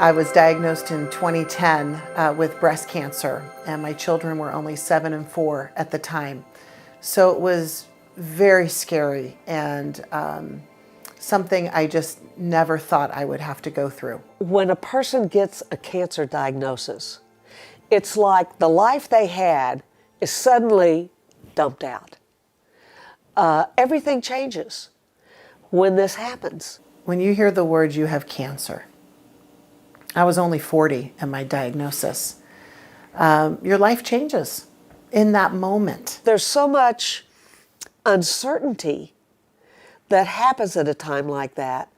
I was diagnosed in 2010 with breast cancer, and my children were only 7 and 4 at the time. So it was very scary and something I just never thought I would have to go through. When a person gets a cancer diagnosis, it's like the life they had is suddenly dumped out. Everything changes when this happens. When you hear the words, "you have cancer," I was only 40 in my diagnosis. Your life changes in that moment. There's so much uncertainty that happens at a time like that.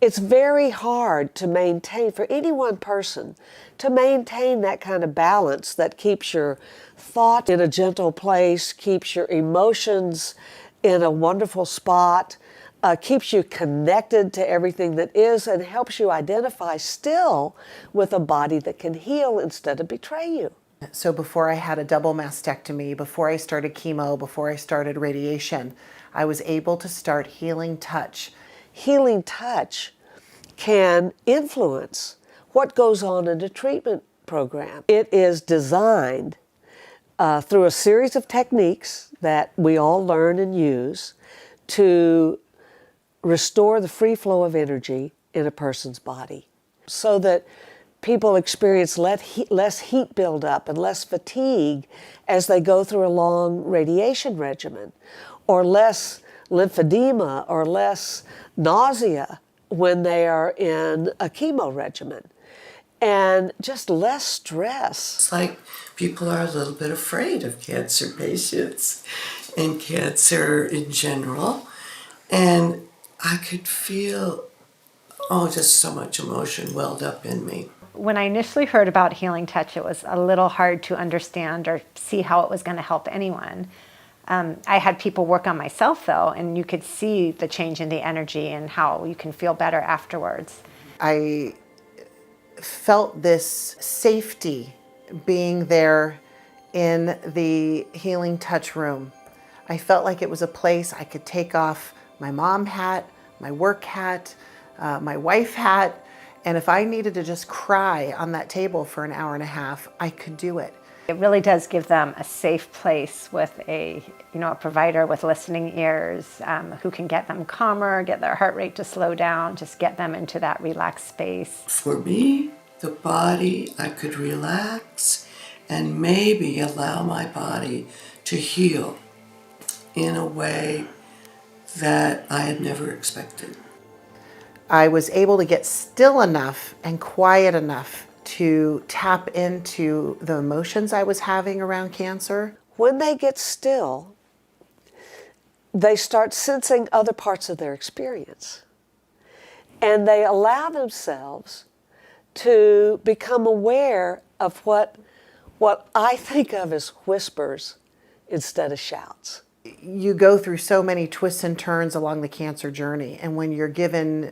It's very hard to maintain, for any one person, to maintain that kind of balance that keeps your thought in a gentle place, keeps your emotions in a wonderful spot, keeps you connected to everything that is, and helps you identify still with a body that can heal instead of betray you. So before I had a double mastectomy, before I started chemo, before I started radiation, I was able to start Healing Touch. Healing Touch can influence what goes on in the treatment program. It is designed through a series of techniques that we all learn and use to restore the free flow of energy in a person's body so that people experience less heat buildup and less fatigue as they go through a long radiation regimen, or less lymphedema or less nausea when they are in a chemo regimen, and just less stress. It's like people are a little bit afraid of cancer patients and cancer in general, and I could feel, just so much emotion welled up in me. When I initially heard about Healing Touch, it was a little hard to understand or see how it was going to help anyone. I had people work on myself, though, and you could see the change in the energy and how you can feel better afterwards. I felt this safety being there in the Healing Touch room. I felt like it was a place I could take off my mom hat, my work hat, my wife hat, and if I needed to just cry on that table for an hour and a half, I could do it. It really does give them a safe place with a provider with listening ears who can get them calmer, get their heart rate to slow down, just get them into that relaxed space. For me, the body, I could relax and maybe allow my body to heal in a way that I had never expected. I was able to get still enough and quiet enough to tap into the emotions I was having around cancer. When they get still, they start sensing other parts of their experience. And they allow themselves to become aware of what I think of as whispers instead of shouts. You go through so many twists and turns along the cancer journey, and when you're given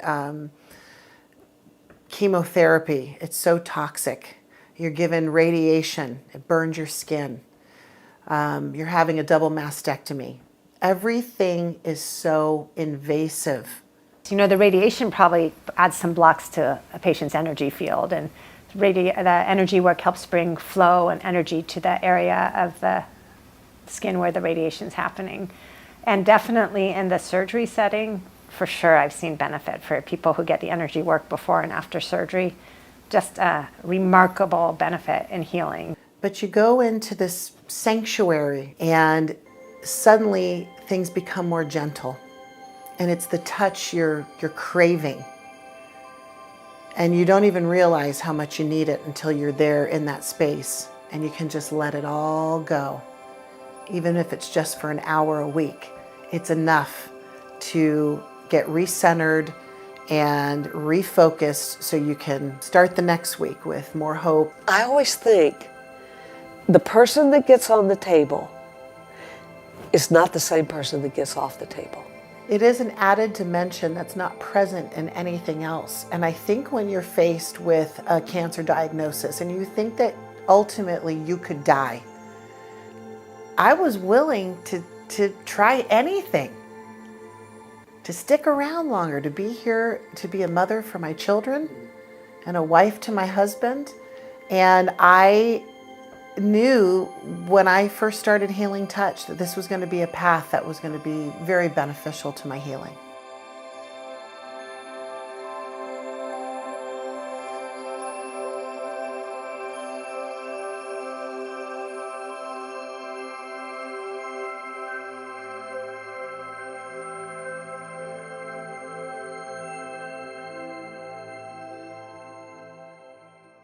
chemotherapy, it's so toxic. You're given radiation, it burns your skin. You're having a double mastectomy. Everything is so invasive. The radiation probably adds some blocks to a patient's energy field, and the energy work helps bring flow and energy to the area of the skin where the radiation is happening. And definitely in the surgery setting, for sure, I've seen benefit for people who get the energy work before and after surgery. Just a remarkable benefit in healing. But you go into this sanctuary and suddenly things become more gentle. And it's the touch you're craving. And you don't even realize how much you need it until you're there in that space. And you can just let it all go. Even if it's just for an hour a week, it's enough to get recentered and refocused so you can start the next week with more hope. I always think the person that gets on the table is not the same person that gets off the table. It is an added dimension that's not present in anything else. And I think when you're faced with a cancer diagnosis and you think that ultimately you could die, I was willing to try anything, to stick around longer, to be here, to be a mother for my children, and a wife to my husband. And I knew when I first started healing touch that this was going to be a path that was going to be very beneficial to my healing.